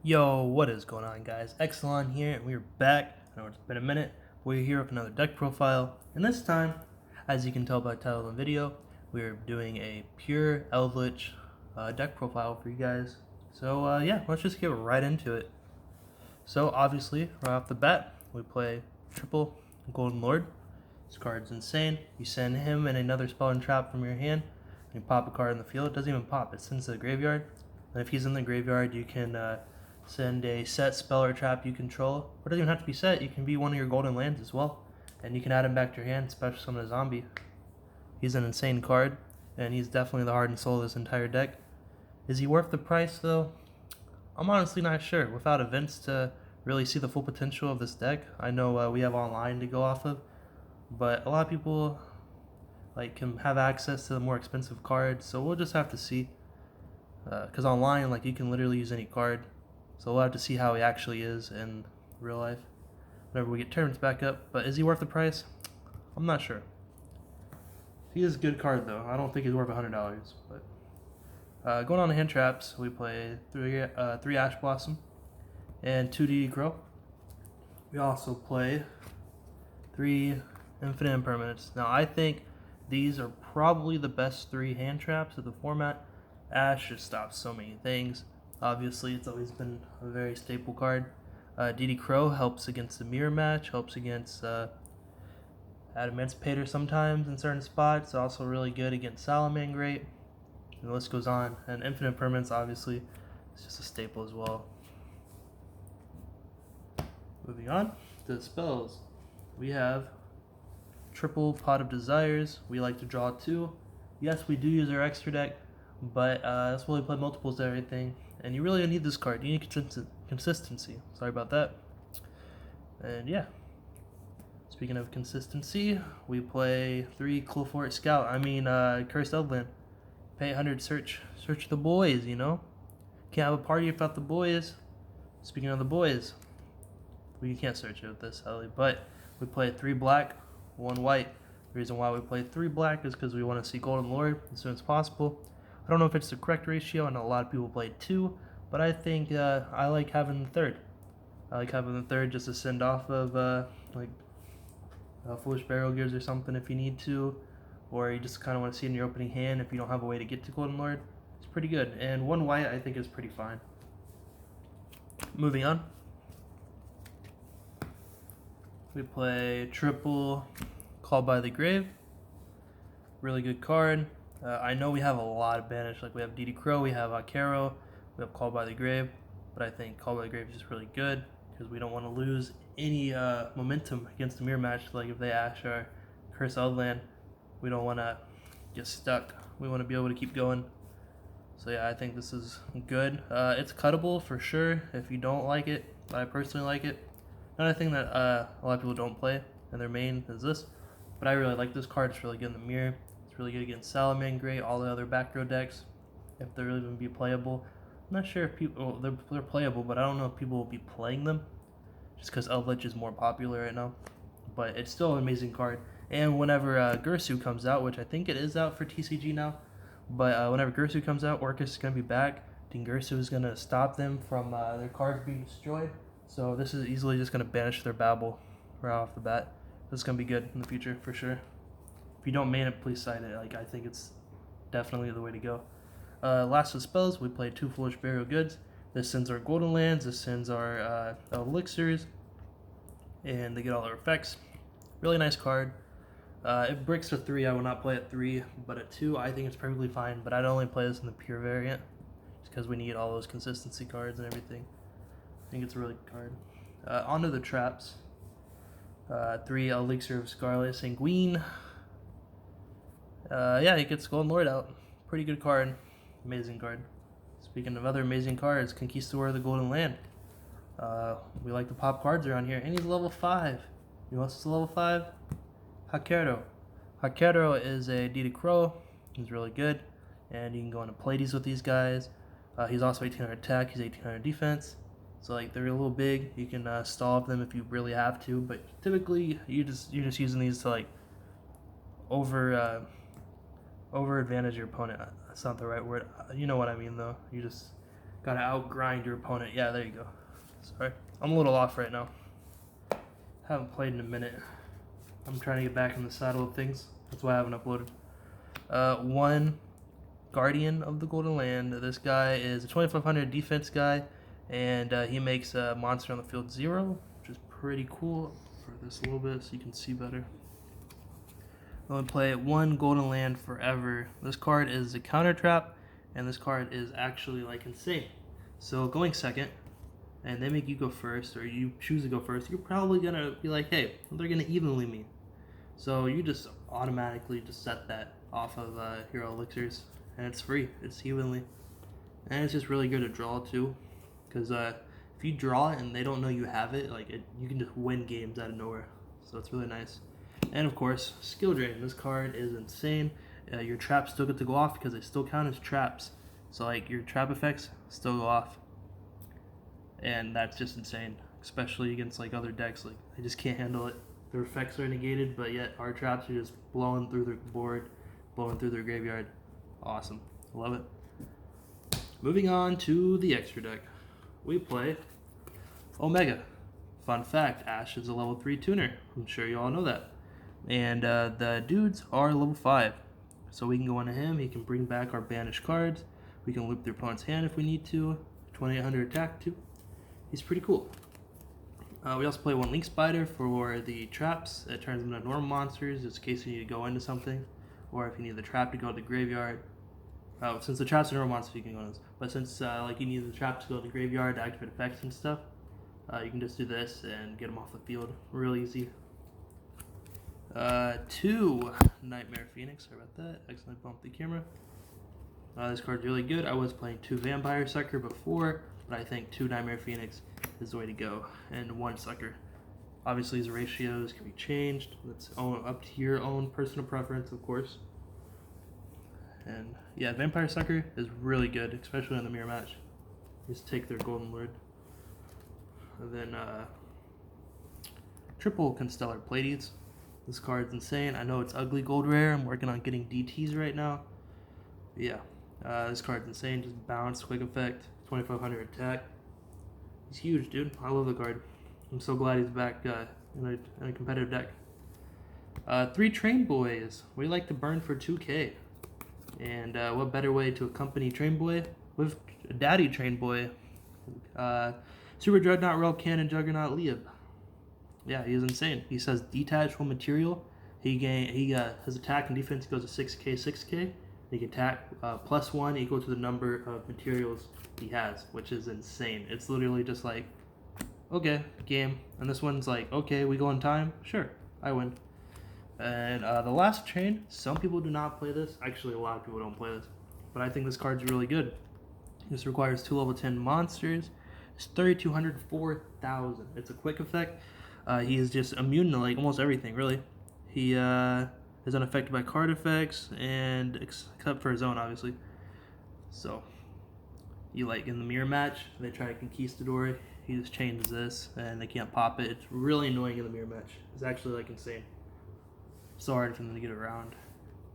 Yo, what is going on, guys? Exelon here, and we're back. I know it's been a minute. We're here with another deck profile, and this time, as you can tell by title and video, we're doing a pure Eldlich deck profile for you guys. So yeah, let's just get right into it. So obviously, right off the bat, we play triple Golden Lord. This card's insane. You send him and another spell and trap from your hand, and you pop a card in the field. It doesn't even pop; it sends to the graveyard. And if he's in the graveyard, you can send a set spell or trap you control. Or it doesn't even have to be set. You can be one of your golden lands as well, and you can add him back to your hand. Special summon a zombie. He's an insane card, and he's definitely the heart and soul of this entire deck. Is he worth the price though? I'm honestly not sure. Without events to really see the full potential of this deck, I know we have online to go off of, but a lot of people can have access to the more expensive cards, so we'll just have to see. Because online, you can literally use any card, so we'll have to see how he actually is in real life whenever we get tournaments back up. But is he worth the price? I'm not sure. He is a good card though. I don't think he's worth $100. But going on to hand traps, we play three Ash Blossom and 2D Crow. We also play 3 Infinite Impermanence. Now I think these are probably the best 3 hand traps of the format. Ash just stops so many things. Obviously, it's always been a very staple card. DD Crow helps against the mirror match, helps against Emancipator sometimes in certain spots. Also really good against Salamangreat. And the list goes on. And Infinite Permanence, obviously, is just a staple as well. Moving on to the spells. We have triple Pot of Desires. We like to draw 2. Yes, we do use our extra deck, but that's why we play multiples to everything. And you really need this card. You need consistency. Sorry about that. And yeah. Speaking of consistency, we play 3 Clefort Scout. Cursed Eldland. Pay 800, search the boys, you know? Can't have a party without the boys. Speaking of the boys, we can't search it with this, Ellie, but we play 3 black, 1 white. The reason why we play 3 black is because we want to see Golden Lord as soon as possible. I don't know if it's the correct ratio. I know a lot of people play 2, but I think I like having the third. I like having the third just to send off of Foolish Burial Gears or something if you need to, or you just kind of want to see it in your opening hand if you don't have a way to get to Golden Lord. It's pretty good, and 1 white I think is pretty fine. Moving on. We play triple Called by the Grave. Really good card. I know we have a lot of banish, we have DD Crow, we have Akero, we have Called by the Grave, but I think Called by the Grave is just really good because we don't want to lose any momentum against the mirror match. If they Ash our Curse Eldland, we don't want to get stuck. We want to be able to keep going. So yeah, I think this is good. It's cuttable for sure if you don't like it, but I personally like it. Another thing that a lot of people don't play and their main is this, but I really like this card. It's really good in the mirror. It's really good against Salamangreat, all the other back row decks, if they're really going to be playable. I'm not sure if people, they're playable, but I don't know if people will be playing them, just because Eldlich is more popular right now. But it's still an amazing card. And whenever Gursu comes out, which I think it is out for TCG now, but whenever Gursu comes out, Orcus is going to be back. I think Gursu is going to stop them from their cards being destroyed. So this is easily just going to banish their Babel right off the bat. This is going to be good in the future for sure. If you don't main it, please side it. I think it's definitely the way to go. Last of spells, we play 2 Foolish Burial Goods. This sends our golden lands. This sends our elixirs, and they get all their effects. Really nice card. It breaks to 3. I will not play at 3, but at 2, I think it's perfectly fine. But I'd only play this in the pure variant, just because we need all those consistency cards and everything. I think it's a really good card. Onto the traps. 3 Elixir of Scarlet Sanguine. Yeah, he gets Golden Lord out. Pretty good card. Amazing card. Speaking of other amazing cards, Conquistador of the Golden Land. We like to pop cards around here. And he's level 5. You know what's level 5? Hakero. Hakero is a DD Crow. He's really good. And you can go into Pleiades with these guys. He's also 1800 attack. He's 1800 defense. So they're a little big. You can stall them if you really have to. But typically, you're just using these to over advantage your opponent. That's not the right word. You know what I mean though. You just Gotta outgrind your opponent. Yeah, there you go. Sorry, I'm a little off right now. Haven't played in a minute. I'm trying to get back in the saddle of things. That's why I haven't uploaded. One Guardian of the Golden Land. This guy is a 2500 defense guy, and he makes a monster on the field 0, which is pretty cool. For this a little bit so you can see better. I'm gonna play one Golden Land forever. This card is a counter trap, and this card is actually like insane. So going second, and they make you go first, or you choose to go first, you're probably gonna be like, hey, they're gonna evenly me. So you just automatically just set that off of Hero Elixirs, and it's free. It's evenly, and it's just really good to draw too, because if you draw it and they don't know you have it, you can just win games out of nowhere. So it's really nice. And of course, skill drain. This card is insane. Your traps still get to go off because they still count as traps. So like your trap effects still go off, and that's just insane, especially against like other decks. Like they just can't handle it. Their effects are negated, but yet our traps are just blowing through their board, blowing through their graveyard. Awesome, love it. Moving on to the extra deck, we play Omega. Fun fact: Ash is a level 3 tuner. I'm sure you all know that. And the dudes are level 5, so we can go into him. He can bring back our banished cards. We can loop their opponent's hand if we need to. 2800 attack too. He's pretty cool. We also play one Link Spider for the traps. It turns them into normal monsters just in case you need to go into something, or if you need the trap to go to the graveyard. Since the traps are normal monsters, you can go into this. But since you need the trap to go to the graveyard to activate effects and stuff, you can just do this and get them off the field real easy. 2 Nightmare Phoenix. Sorry about that. Accidentally bumped the camera. This card's really good. I was playing 2 Vampire Sucker before, but I think 2 Nightmare Phoenix is the way to go, and 1 Sucker. Obviously, these ratios can be changed. That's up to your own personal preference, of course. And yeah, Vampire Sucker is really good, especially in the mirror match. Just take their Golden Lord. And then triple Constellar Pleiades. This card's insane. I know it's ugly gold rare. I'm working on getting DTs right now. But yeah, this card's insane. Just bounce, quick effect, 2500 attack. He's huge, dude. I love the card. I'm so glad he's back in a competitive deck. 3 Train Boys. We like to burn for 2k. And what better way to accompany Train Boy with Daddy Train Boy? Super Dreadnought, Rail Cannon, Juggernaut, Liab. Yeah, he is insane. He says detachable material. His attack and defense goes to 6k, 6k. He can attack +1 equal to the number of materials he has, which is insane. It's literally just like, okay, game. And this one's like, okay, we go in time. Sure, I win. And the last train, some people do not play this. Actually, a lot of people don't play this. But I think this card's really good. This requires 2 level 10 monsters. It's 3200, 4000. It's a quick effect. He is just immune to like almost everything, really. He is unaffected by card effects, and except for his own, obviously. So, you like in the mirror match, they try to Conquistador. He just changes this, and they can't pop it. It's really annoying in the mirror match. It's actually like insane. So hard for them to get around,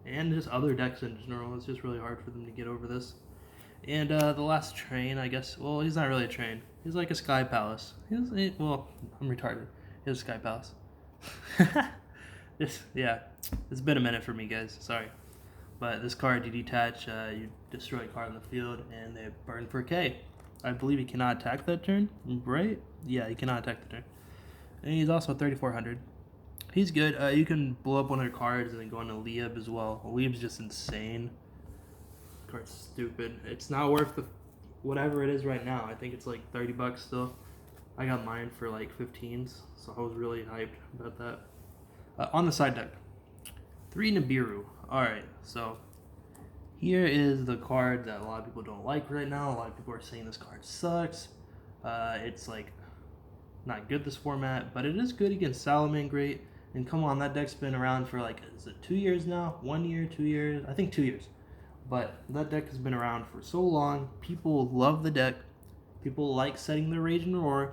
and just other decks in general. It's just really hard for them to get over this. And the last train, I guess. Well, he's not really a train. He's like a Sky Palace. Well, I'm retarded. He's a Sky Palace. Yeah, it's been a minute for me, guys. Sorry. But this card, you detach, you destroy a card on the field, and they burn for K. I believe he cannot attack that turn, right? Yeah, he cannot attack the turn. And he's also 3400. He's good. You can blow up one of their cards and then go into Liab as well. Liab's just insane. The card's stupid. It's not worth the whatever it is right now. I think it's like 30 bucks still. I got mine for like 15s, so I was really hyped about that. On the side deck, 3 Nibiru. Alright, so here is the card that a lot of people don't like right now. A lot of people are saying this card sucks. It's like not good this format, but it is good against Salamangreat. And come on, that deck's been around for like, is it 2 years now? 1 year, 2 years? I think 2 years. But that deck has been around for so long. People love the deck. People like setting their Rage and Roar.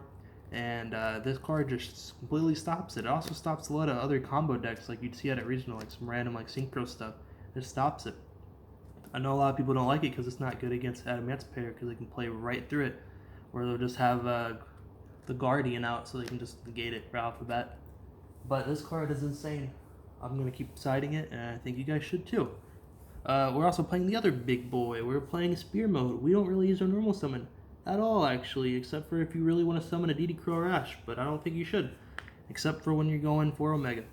And this card just completely stops it. It also stops a lot of other combo decks like you'd see at regional, like some random like synchro stuff. It stops it. I know a lot of people don't like it because it's not good against Adamantipator because they can play right through it, or they'll just have the Guardian out so they can just negate it right off the bat. But this card is insane. I'm going to keep siding it, and I think you guys should too. We're also playing the other big boy. We're playing Spear mode. We don't really use our normal summon at all, actually, except for if you really want to summon a DD Crow or Ash, but I don't think you should, except for when you're going for Omega.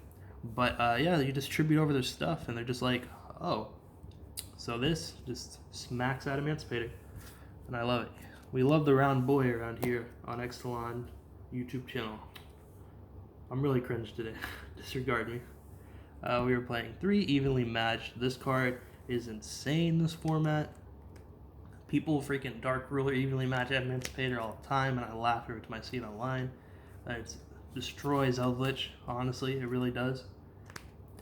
But yeah, you just tribute over their stuff, and they're just like, oh. So this just smacks Adamantipator, and I love it. We love the round boy around here on Exelon YouTube channel. I'm really cringe today. Disregard me. We were playing 3 evenly matched. This card is insane, this format. People freaking Dark Ruler evenly match Adamantipator all the time, and I laugh every time I see it online. It destroys Eldlich, honestly, it really does.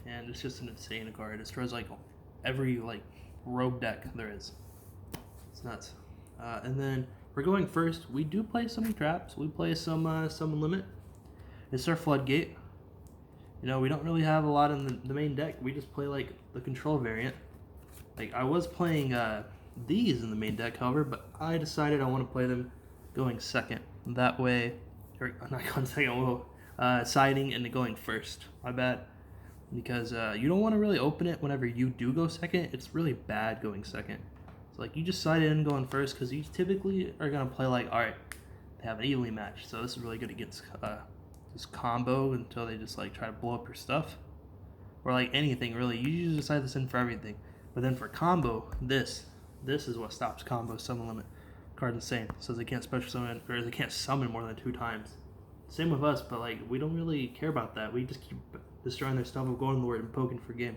And it's just an insane card. It destroys like every rogue deck there is. It's nuts. And then we're going first. We do play some traps. We play some limit. It's our floodgate. You know, we don't really have a lot in the main deck. We just play like the control variant. Like I was playing these in the main deck, however, but I decided I want to play them going second. That way, or not going second, siding and going first. My bad. Because you don't want to really open it whenever you do go second. It's really bad going second. So like you just side in going first because you typically are gonna play like, all right, they have an evenly match, so this is really good against this combo until they just like try to blow up your stuff, or like anything really. You usually decide this in for everything, but then for combo, this is what stops combo summon limit. Card's insane. It says they can't special summon, or they can't summon more than 2 times. Same with us, but like we don't really care about that. We just keep destroying their stuff with Golden Lord and poking for game.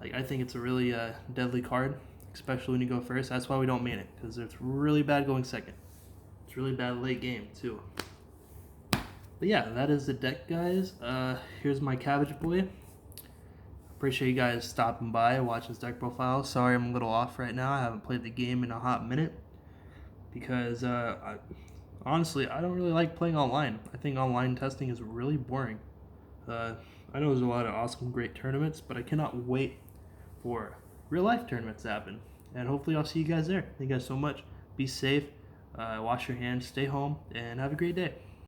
Like I think it's a really deadly card, especially when you go first. That's why we don't main it, because it's really bad going second. It's really bad late game too. But yeah, that is the deck, guys. Here's my Cabbage Boy. Appreciate you guys stopping by, watching this deck profile. Sorry I'm a little off right now. I haven't played the game in a hot minute because honestly, I don't really like playing online. I think online testing is really boring. I know there's a lot of awesome, great tournaments, but I cannot wait for real-life tournaments to happen. And hopefully I'll see you guys there. Thank you guys so much. Be safe, wash your hands, stay home, and have a great day.